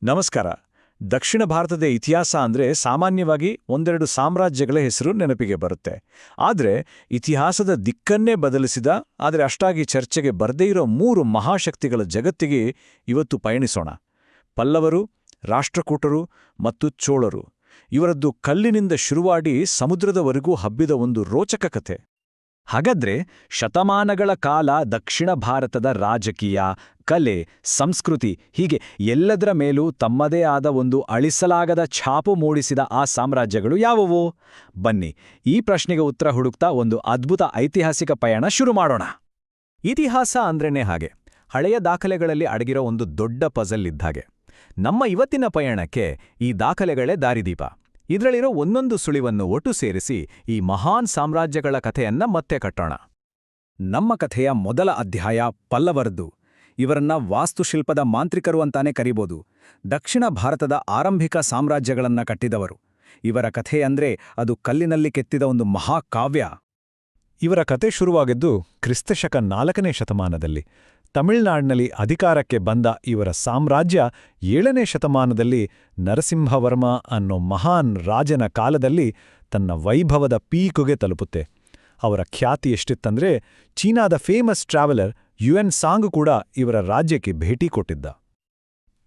ನಮಸ್ಕಾರ. ದಕ್ಷಿಣ ಭಾರತದ ಇತಿಹಾಸ ಅಂದ್ರೆ ಸಾಮಾನ್ಯವಾಗಿ ಒಂದೆರಡು ಸಾಮ್ರಾಜ್ಯಗಳ ಹೆಸರು ನೆನಪಿಗೆ ಬರುತ್ತೆ. ಆದರೆ ಇತಿಹಾಸದ ದಿಕ್ಕನ್ನೇ ಬದಲಿಸಿದ, ಆದರೆ ಅಷ್ಟಾಗಿ ಚರ್ಚೆಗೆ ಬರದೇ ಇರೋ 3 ಮಹಾಶಕ್ತಿಗಳ ಜಗತ್ತಿಗೆ ಇವತ್ತು ಪಯಣಿಸೋಣ. ಪಲ್ಲವರು, ರಾಷ್ಟ್ರಕೂಟರು ಮತ್ತು ಚೋಳರು. ಇವರದ್ದು ಕಲ್ಲಿನಿಂದ ಶುರುವಾಡಿ ಸಮುದ್ರದವರೆಗೂ ಹಬ್ಬಿದ ಒಂದು ರೋಚಕ ಕಥೆ. ಹಾಗಾದ್ರೆ ಶತಮಾನಗಳ ಕಾಲ ದಕ್ಷಿಣ ಭಾರತದ ರಾಜಕೀಯ, ಕಲೆ, ಸಂಸ್ಕೃತಿ ಹೀಗೆ ಎಲ್ಲದರ ಮೇಲೂ ತಮ್ಮದೇ ಆದ ಒಂದು ಅಳಿಸಲಾಗದ ಛಾಪು ಮೂಡಿಸಿದ ಆ ಸಾಮ್ರಾಜ್ಯಗಳು ಯಾವುವು? ಬನ್ನಿ, ಈ ಪ್ರಶ್ನೆಗೆ ಉತ್ತರ ಹುಡುಕ್ತಾ ಒಂದು ಅದ್ಭುತ ಐತಿಹಾಸಿಕ ಪಯಣ ಶುರು ಮಾಡೋಣ. ಇತಿಹಾಸ ಅಂದ್ರೇನೆ ಹಾಗೆ, ಹಳೆಯ ದಾಖಲೆಗಳಲ್ಲಿ ಅಡಗಿರೋ ಒಂದು ದೊಡ್ಡ ಪಜಲ್ ಇದ್ದಾಗೆ. ನಮ್ಮ ಇವತ್ತಿನ ಪಯಣಕ್ಕೆ ಈ ದಾಖಲೆಗಳೇ ದಾರಿದೀಪ. ಇದರಲ್ಲಿರೋ ಒಂದೊಂದು ಸುಳಿವನ್ನು ಒಟ್ಟು ಸೇರಿಸಿ ಈ ಮಹಾನ್ ಸಾಮ್ರಾಜ್ಯಗಳ ಕಥೆಯನ್ನ ಮತ್ತೆ ಕಟ್ಟೋಣ. ನಮ್ಮ ಕಥೆಯ ಮೊದಲ ಅಧ್ಯಾಯ ಪಲ್ಲವರದ್ದು. ಇವರನ್ನ ವಾಸ್ತುಶಿಲ್ಪದ ಮಾಂತ್ರಿಕರು ಅಂತಾನೆ ಕರೀಬೋದು. ದಕ್ಷಿಣ ಭಾರತದ ಆರಂಭಿಕ ಸಾಮ್ರಾಜ್ಯಗಳನ್ನ ಕಟ್ಟಿದವರು. ಇವರ ಕಥೆಯಂದ್ರೆ ಅದು ಕಲ್ಲಿನಲ್ಲಿ ಕೆತ್ತಿದ ಒಂದು ಮಹಾಕಾವ್ಯ. ಇವರ ಕತೆ ಶುರುವಾಗಿದ್ದು ಕ್ರಿಸ್ತಶಕ 4ನೇ ಶತಮಾನದಲ್ಲಿ. ತಮಿಳುನಾಡಿನಲ್ಲಿ ಅಧಿಕಾರಕ್ಕೆ ಬಂದ ಇವರ ಸಾಮ್ರಾಜ್ಯ 7ನೇ ಶತಮಾನದಲ್ಲಿ ನರಸಿಂಹವರ್ಮ ಅನ್ನೋ ಮಹಾನ್ ರಾಜನ ಕಾಲದಲ್ಲಿ ತನ್ನ ವೈಭವದ ಪೀಕುಗೆ ತಲುಪುತ್ತೆ. ಅವರ ಖ್ಯಾತಿ ಎಷ್ಟಿತ್ತಂದ್ರೆ ಚೀನಾದ ಫೇಮಸ್ ಟ್ರಾವೆಲರ್ UN ಸಾಂಗ್ ಕೂಡ ಇವರ ರಾಜ್ಯಕ್ಕೆ ಭೇಟಿ ಕೊಟ್ಟಿದ್ದ.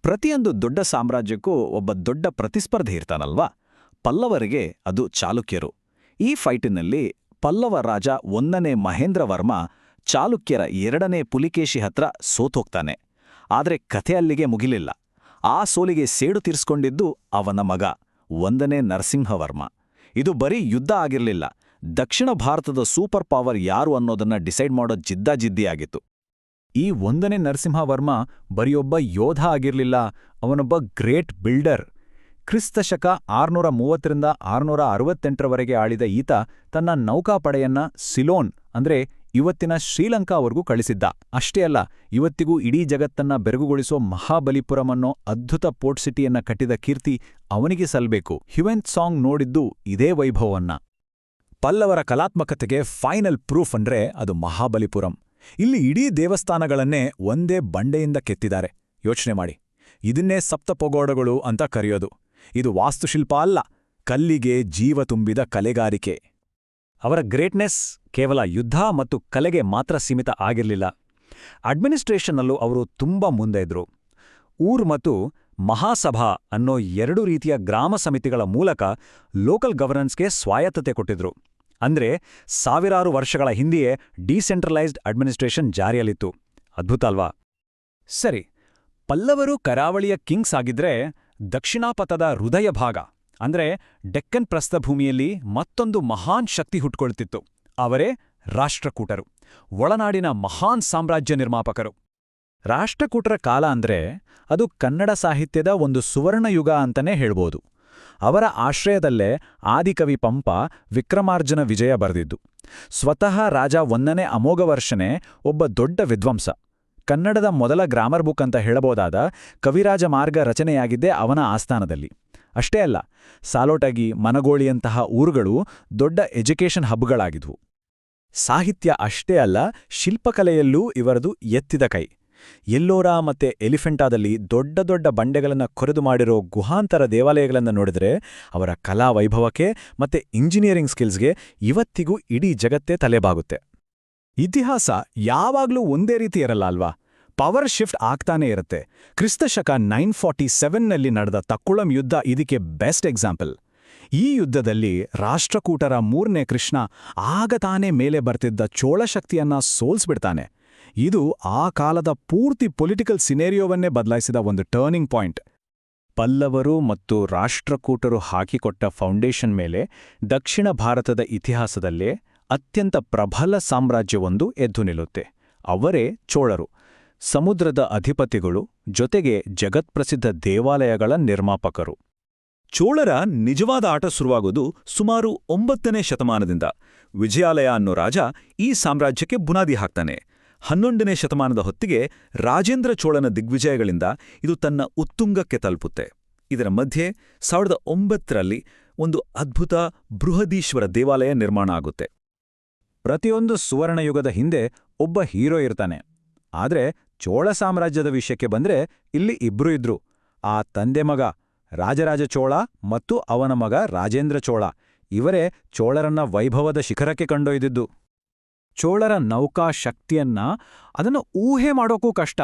ಪ್ರತಿಯೊಂದು ದೊಡ್ಡ ಸಾಮ್ರಾಜ್ಯಕ್ಕೂ ಒಬ್ಬ ದೊಡ್ಡ ಪ್ರತಿಸ್ಪರ್ಧಿ ಇರ್ತಾನಲ್ವಾ? ಪಲ್ಲವರಿಗೆ ಅದು ಚಾಲುಕ್ಯರು. ಈ ಫೈಟಿನಲ್ಲಿ ಪಲ್ಲವ ರಾಜ 1ನೇ ಮಹೇಂದ್ರವರ್ಮ ಚಾಲುಕ್ಯರ 2ನೇ ಪುಲಿಕೇಶಿ ಹತ್ರ ಸೋತೋಗ್ತಾನೆ. ಆದರೆ ಕಥೆ ಅಲ್ಲಿಗೆ ಮುಗಿಲಿಲ್ಲ. ಆ ಸೋಲಿಗೆ ಸೇಡು ತೀರಿಸ್ಕೊಂಡಿದ್ದು ಅವನ ಮಗ 1ನೇ ನರಸಿಂಹವರ್ಮ. ಇದು ಬರೀ ಯುದ್ಧ ಆಗಿರಲಿಲ್ಲ, ದಕ್ಷಿಣ ಭಾರತದ ಸೂಪರ್ ಪವರ್ ಯಾರು ಅನ್ನೋದನ್ನ ಡಿಸೈಡ್ ಮಾಡೋ ಜಿದ್ದಾಜಿದ್ದಿಯಾಗಿತ್ತು. ಈ 1ನೇ ನರಸಿಂಹವರ್ಮ ಬರೆಯೊಬ್ಬ ಯೋಧ ಆಗಿರಲಿಲ್ಲ, ಅವನೊಬ್ಬ ಗ್ರೇಟ್ ಬಿಲ್ಡರ್. ಕ್ರಿಸ್ತಶಕ 630ರಿಂದ 668ರವರೆಗೆ ಆಳಿದ ಈತ ತನ್ನ ನೌಕಾಪಡೆಯನ್ನ ಸಿಲೋನ್ ಅಂದ್ರೆ ಇವತ್ತಿನ ಶ್ರೀಲಂಕಾವರೆಗೂ ಕಳಿಸಿದ್ದ. ಅಷ್ಟೇ ಅಲ್ಲ, ಇವತ್ತಿಗೂ ಇಡೀ ಜಗತ್ತನ್ನ ಬೆರಗುಗೊಳಿಸೋ ಮಹಾಬಲಿಪುರಂ ಅನ್ನೋ ಅದ್ಭುತ ಪೋರ್ಟ್ ಸಿಟಿಯನ್ನ ಕಟ್ಟಿದ ಕೀರ್ತಿ ಅವನಿಗೆ ಸಲ್ಲಬೇಕು. ಹ್ಯುಯೆನ್ ಸಾಂಗ್ ನೋಡಿದ್ದು ಇದೇ ವೈಭವವನ್ನ. ಪಲ್ಲವರ ಕಲಾತ್ಮಕತೆಗೆ ಫೈನಲ್ ಪ್ರೂಫ್ ಅಂದ್ರೆ ಅದು ಮಹಾಬಲಿಪುರಂ. ಇಲ್ಲಿ ಇಡೀ ದೇವಸ್ಥಾನಗಳನ್ನೇ ಒಂದೇ ಬಂಡೆಯಿಂದ ಕೆತ್ತಿದ್ದಾರೆ. ಯೋಚನೆ ಮಾಡಿ, ಇದನ್ನೇ ಸಪ್ತಪಗೋಡಗಳು ಅಂತ ಕರೆಯೋದು. ಇದು ವಾಸ್ತುಶಿಲ್ಪ ಅಲ್ಲ, ಕಲ್ಲಿಗೆ ಜೀವ ತುಂಬಿದ ಕಲೆಗಾರಿಕೆ. ಅವರ ಗ್ರೇಟ್ನೆಸ್ ಕೇವಲ ಯುದ್ಧ ಮತ್ತು ಕಲೆಗೆ ಮಾತ್ರ ಸೀಮಿತ ಆಗಿರಲಿಲ್ಲ. ಅಡ್ಮಿನಿಸ್ಟ್ರೇಷನ್ನಲ್ಲೂ ಅವರು ತುಂಬಾ ಮುಂದೆ ಇದ್ರು. ಊರ್ ಮತ್ತು ಮಹಾಸಭಾ ಅನ್ನೋ 2 ರೀತಿಯ ಗ್ರಾಮ ಸಮಿತಿಗಳ ಮೂಲಕ ಲೋಕಲ್ ಗವರ್ನೆನ್ಸ್ಗೆ ಸ್ವಾಯತ್ತತೆ ಕೊಟ್ಟಿದ್ರು. ಅಂದ್ರೆ ಸಾವಿರಾರು ವರ್ಷಗಳ ಹಿಂದೆಯೇ ಡಿಸೆಂಟ್ರಲೈಸ್ಡ್ ಅಡ್ಮಿನಿಸ್ಟ್ರೇಷನ್ ಜಾರಿಯಲ್ಲಿತ್ತು. ಅದ್ಭುತ ಅಲ್ವಾ? ಸರಿ, ಪಲ್ಲವರು ಕರಾವಳಿಯ ಕಿಂಗ್ಸ್ ಆಗಿದ್ರೆ ದಕ್ಷಿಣಾಪಥದ ಹೃದಯ ಭಾಗ ಅಂದ್ರೆ ಡೆಕ್ಕನ್ ಪ್ರಸ್ಥಭೂಮಿಯಲ್ಲಿ ಮತ್ತೊಂದು ಮಹಾನ್ ಶಕ್ತಿ ಹುಟ್ಕೊಳ್ತಿತ್ತು. ಅವರೇ ರಾಷ್ಟ್ರಕೂಟರು, ಒಳನಾಡಿನ ಮಹಾನ್ ಸಾಮ್ರಾಜ್ಯ ನಿರ್ಮಾಪಕರು. ರಾಷ್ಟ್ರಕೂಟರ ಕಾಲ ಅಂದ್ರೆ ಅದು ಕನ್ನಡ ಸಾಹಿತ್ಯದ ಒಂದು ಸುವರ್ಣಯುಗ ಅಂತಲೇ ಹೇಳ್ಬೋದು. ಅವರ ಆಶ್ರಯದಲ್ಲೇ ಆದಿಕವಿ ಪಂಪ ವಿಕ್ರಮಾರ್ಜುನ ವಿಜಯ ಬರೆದಿದ್ದು. ಸ್ವತಃ ರಾಜ 1ನೇ ಅಮೋಘವರ್ಷನೇ ಒಬ್ಬ ದೊಡ್ಡ ವಿದ್ವಾಂಸ. ಕನ್ನಡದ ಮೊದಲ ಗ್ರಾಮರ್ ಬುಕ್ ಅಂತ ಹೇಳಬಹುದಾದ ಕವಿರಾಜ ಮಾರ್ಗ ರಚನೆಯಾಗಿದ್ದೇ ಅವನ ಆಸ್ಥಾನದಲ್ಲಿ. ಅಷ್ಟೇ ಅಲ್ಲ, ಸಾಲೋಟಗಿ, ಮನಗೋಳಿಯಂತಹ ಊರುಗಳು ದೊಡ್ಡ ಎಜುಕೇಷನ್ ಹಬ್ಗಳಾಗಿದ್ವು. ಸಾಹಿತ್ಯ ಅಷ್ಟೇ ಅಲ್ಲ, ಶಿಲ್ಪಕಲೆಯಲ್ಲೂ ಇವರದು ಎತ್ತಿದ ಕೈ. ಎಲ್ಲೋರ ಮತ್ತೆ ಎಲಿಫೆಂಟಾದಲ್ಲಿ ದೊಡ್ಡ ದೊಡ್ಡ ಬಂಡೆಗಳನ್ನು ಕೊರೆದು ಮಾಡಿರೋ ಗುಹಾಂತರ ದೇವಾಲಯಗಳನ್ನು ನೋಡಿದರೆ ಅವರ ಕಲಾ ವೈಭವಕ್ಕೆ ಮತ್ತೆ ಇಂಜಿನಿಯರಿಂಗ್ ಸ್ಕಿಲ್ಸ್ಗೆ ಇವತ್ತಿಗೂ ಇಡೀ ಜಗತ್ತೇ ತಲೆಬಾಗುತ್ತೆ. ಇತಿಹಾಸ ಯಾವಾಗ್ಲೂ ಒಂದೇ ರೀತಿ ಇರಲ್ಲ ಅಲ್ವಾ? ಪವರ್ ಶಿಫ್ಟ್ ಆಗ್ತಾನೇ ಇರುತ್ತೆ. ಕ್ರಿಸ್ತಶಕ 947ನಲ್ಲಿ ನಡೆದ ತಕ್ಕುಳಂ ಯುದ್ಧ ಇದಕ್ಕೆ ಬೆಸ್ಟ್ ಎಕ್ಸಾಂಪಲ್. ಈ ಯುದ್ಧದಲ್ಲಿ ರಾಷ್ಟ್ರಕೂಟರ 3ನೇ ಕೃಷ್ಣ ಆಗ ತಾನೇ ಮೇಲೆ ಬರ್ತಿದ್ದ ಚೋಳಶಕ್ತಿಯನ್ನ ಸೋಲ್ಸ್ಬಿಡ್ತಾನೆ. ಇದು ಆ ಕಾಲದ ಪೂರ್ತಿ ಪೊಲಿಟಿಕಲ್ ಸಿನೇರಿಯೋವನ್ನೇ ಬದಲಾಯಿಸಿದ ಒಂದು ಟರ್ನಿಂಗ್ ಪಾಯಿಂಟ್. ಪಲ್ಲವರು ಮತ್ತು ರಾಷ್ಟ್ರಕೂಟರು ಹಾಕಿಕೊಟ್ಟ ಫೌಂಡೇಶನ್ ಮೇಲೆ ದಕ್ಷಿಣ ಭಾರತದ ಇತಿಹಾಸದಲ್ಲೇ ಅತ್ಯಂತ ಪ್ರಬಲ ಸಾಮ್ರಾಜ್ಯವೊಂದು ಎದ್ದು ನಿಲ್ಲುತ್ತೆ. ಅವರೇ ಚೋಳರು. ಸಮುದ್ರದ ಅಧಿಪತಿಗಳು, ಜೊತೆಗೆ ಜಗತ್ಪ್ರಸಿದ್ಧ ದೇವಾಲಯಗಳ ನಿರ್ಮಾಪಕರು. ಚೋಳರ ನಿಜವಾದ ಆಟ ಶುರುವಾಗೋದು ಸುಮಾರು 9ನೇ ಶತಮಾನದಿಂದ. ವಿಜಯಾಲಯ ಅನ್ನೋ ರಾಜ ಈ ಸಾಮ್ರಾಜ್ಯಕ್ಕೆ ಬುನಾದಿ ಹಾಕ್ತಾನೆ. 11ನೇ ಶತಮಾನದ ಹೊತ್ತಿಗೆ ರಾಜೇಂದ್ರ ಚೋಳನ ದಿಗ್ವಿಜಯಗಳಿಂದ ಇದು ತನ್ನ ಉತ್ತುಂಗಕ್ಕೆ ತಲುಪುತ್ತೆ. ಇದರ ಮಧ್ಯೆ 1009ರಲ್ಲಿ ಒಂದು ಅದ್ಭುತ ಬೃಹದೀಶ್ವರ ದೇವಾಲಯ ನಿರ್ಮಾಣ ಆಗುತ್ತೆ. ಪ್ರತಿಯೊಂದು ಸುವರ್ಣಯುಗದ ಹಿಂದೆ ಒಬ್ಬ ಹೀರೋ ಇರ್ತಾನೆ. ಆದ್ರೆ ಚೋಳ ಸಾಮ್ರಾಜ್ಯದ ವಿಷಯಕ್ಕೆ ಬಂದ್ರೆ ಇಲ್ಲಿ ಇಬ್ರು ಇದ್ರು. ಆ ತಂದೆ ಮಗ ರಾಜರಾಜ ಚೋಳ ಮತ್ತು ಅವನ ಮಗ ರಾಜೇಂದ್ರ ಚೋಳ ಇವರೇ ಚೋಳರನ್ನ ವೈಭವದ ಶಿಖರಕ್ಕೆ ಕೊಂಡೊಯ್ದಿದ್ದು. ಚೋಳರ ನೌಕಾ ಶಕ್ತಿಯನ್ನ ಅದನ್ನು ಊಹೆ ಮಾಡೋಕ್ಕೂ ಕಷ್ಟ.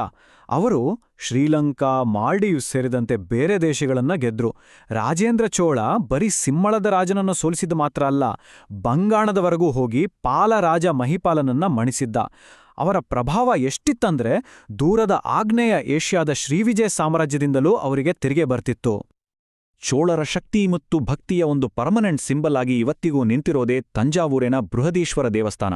ಅವರು ಶ್ರೀಲಂಕಾ, ಮಾಲ್ಡೀವ್ಸ್ ಸೇರಿದಂತೆ ಬೇರೆ ದೇಶಗಳನ್ನ ಗೆದ್ರು. ರಾಜೇಂದ್ರ ಚೋಳ ಬರೀ ಸಿಮ್ಮಳದ ರಾಜನನ್ನು ಸೋಲಿಸಿದ ಮಾತ್ರ ಅಲ್ಲ, ಬಂಗಾಣದವರೆಗೂ ಹೋಗಿ ಪಾಲ ರಾಜ ಮಹಿಪಾಲನನ್ನ ಮಣಿಸಿದ್ದ. ಅವರ ಪ್ರಭಾವ ಎಷ್ಟಿತ್ತಂದ್ರೆ ದೂರದ ಆಗ್ನೇಯ ಏಷ್ಯಾದ ಶ್ರೀವಿಜಯ ಸಾಮ್ರಾಜ್ಯದಿಂದಲೂ ಅವರಿಗೆ ತೆರಿಗೆ ಬರ್ತಿತ್ತು. ಚೋಳರ ಶಕ್ತಿ ಮತ್ತು ಭಕ್ತಿಯ ಒಂದು ಪರ್ಮನೆಂಟ್ ಸಿಂಬಲ್ ಆಗಿ ಇವತ್ತಿಗೂ ನಿಂತಿರೋದೇ ತಂಜಾವೂರಿನ ಬೃಹದೀಶ್ವರ ದೇವಸ್ಥಾನ.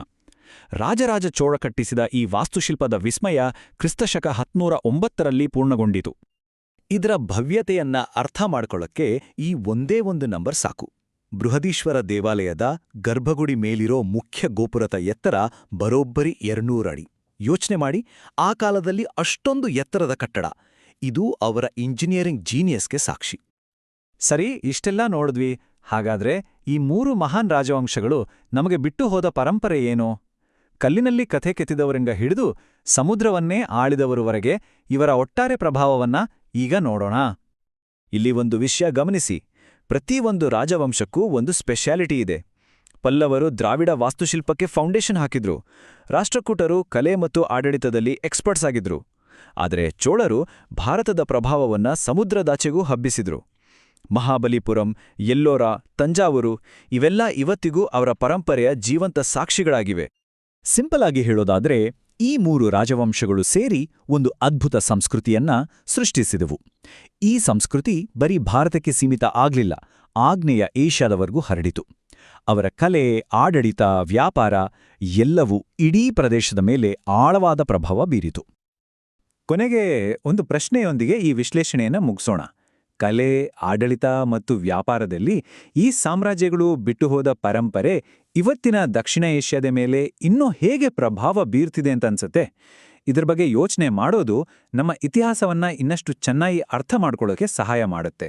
ರಾಜರಾಜ ಚೋಳ ಕಟ್ಟಿಸಿದ ಈ ವಾಸ್ತುಶಿಲ್ಪದ ವಿಸ್ಮಯ ಕ್ರಿಸ್ತಶಕ 1009ರಲ್ಲಿ ಪೂರ್ಣಗೊಂಡಿತು. ಇದರ ಭವ್ಯತೆಯನ್ನ ಅರ್ಥ ಮಾಡ್ಕೊಳ್ಳಕ್ಕೆ ಈ ಒಂದೇ ಒಂದು ನಂಬರ್ ಸಾಕು. ಬೃಹದೀಶ್ವರ ದೇವಾಲಯದ ಗರ್ಭಗುಡಿ ಮೇಲಿರೋ ಮುಖ್ಯ ಗೋಪುರದ ಎತ್ತರ ಬರೋಬ್ಬರಿ 200 ಅಡಿ. ಯೋಚನೆ ಮಾಡಿ, ಆ ಕಾಲದಲ್ಲಿ ಅಷ್ಟೊಂದು ಎತ್ತರದ ಕಟ್ಟಡ. ಇದು ಅವರ ಇಂಜಿನಿಯರಿಂಗ್ ಜೀನಿಯಸ್ಗೆ ಸಾಕ್ಷಿ. ಸರಿ, ಇಷ್ಟೆಲ್ಲ ನೋಡಿದ್ವಿ. ಹಾಗಾದ್ರೆ ಈ 3 ಮಹಾನ್ ರಾಜವಂಶಗಳು ನಮಗೆ ಬಿಟ್ಟು ಹೋದ ಪರಂಪರೆ ಏನು? ಕಲ್ಲಿನಲ್ಲಿ ಕಥೆ ಕೆತ್ತಿದವರಿಂದ ಹಿಡಿದು ಸಮುದ್ರವನ್ನೇ ಆಳಿದವರವರೆಗೆ ಇವರ ಒಟ್ಟಾರೆ ಪ್ರಭಾವವನ್ನ ಈಗ ನೋಡೋಣ. ಇಲ್ಲಿ ಒಂದು ವಿಷಯ ಗಮನಿಸಿ, ಪ್ರತಿಯೊಂದು ರಾಜವಂಶಕ್ಕೂ ಒಂದು ಸ್ಪೆಷಾಲಿಟಿ ಇದೆ. ಪಲ್ಲವರು ದ್ರಾವಿಡ ವಾಸ್ತುಶಿಲ್ಪಕ್ಕೆ ಫೌಂಡೇಶನ್ ಹಾಕಿದ್ರು. ರಾಷ್ಟ್ರಕೂಟರು ಕಲೆ ಮತ್ತು ಆಡಳಿತದಲ್ಲಿ ಎಕ್ಸ್ಪರ್ಟ್ಸ್ ಆಗಿದ್ರು. ಆದರೆ ಚೋಳರು ಭಾರತದ ಪ್ರಭಾವವನ್ನ ಸಮುದ್ರದಾಚೆಗೂ ಹಬ್ಬಿಸಿದ್ರು. ಮಹಾಬಲಿಪುರಂ, ಎಲ್ಲೋರ, ತಂಜಾವೂರು ಇವೆಲ್ಲ ಇವತ್ತಿಗೂ ಅವರ ಪರಂಪರೆಯ ಜೀವಂತ ಸಾಕ್ಷಿಗಳಾಗಿವೆ. ಸಿಂಪಲ್ ಆಗಿ ಹೇಳೋದಾದ್ರೆ, ಈ 3 ರಾಜವಂಶಗಳು ಸೇರಿ ಒಂದು ಅದ್ಭುತ ಸಂಸ್ಕೃತಿಯನ್ನ ಸೃಷ್ಟಿಸಿದವು. ಈ ಸಂಸ್ಕೃತಿ ಬರೀ ಭಾರತಕ್ಕೆ ಸೀಮಿತ ಆಗ್ಲಿಲ್ಲ, ಆಗ್ನೇಯ ಏಷ್ಯಾದವರೆಗೂ ಹರಡಿತು. ಅವರ ಕಲೆ, ಆಡಳಿತ, ವ್ಯಾಪಾರ ಎಲ್ಲವೂ ಇಡೀ ಪ್ರದೇಶದ ಮೇಲೆ ಆಳವಾದ ಪ್ರಭಾವ ಬೀರಿತು. ಕೊನೆಗೆ ಒಂದು ಪ್ರಶ್ನೆಯೊಂದಿಗೆ ಈ ವಿಶ್ಲೇಷಣೆಯನ್ನು ಮುಗಿಸೋಣ. ಕಲೆ, ಆಡಳಿತ ಮತ್ತು ವ್ಯಾಪಾರದಲ್ಲಿ ಈ ಸಾಮ್ರಾಜ್ಯಗಳು ಬಿಟ್ಟುಹೋದ ಪರಂಪರೆ ಇವತ್ತಿನ ದಕ್ಷಿಣ ಏಷ್ಯಾದ ಮೇಲೆ ಇನ್ನೂ ಹೇಗೆ ಪ್ರಭಾವ ಬೀರ್ತಿದೆ ಅಂತ ಅನ್ಸುತ್ತೆ? ಇದ್ರ ಬಗ್ಗೆ ಯೋಚನೆ ಮಾಡೋದು ನಮ್ಮ ಇತಿಹಾಸವನ್ನ ಇನ್ನಷ್ಟು ಚೆನ್ನಾಗಿ ಅರ್ಥ ಮಾಡ್ಕೊಳ್ಳೋಕೆ ಸಹಾಯ ಮಾಡುತ್ತೆ.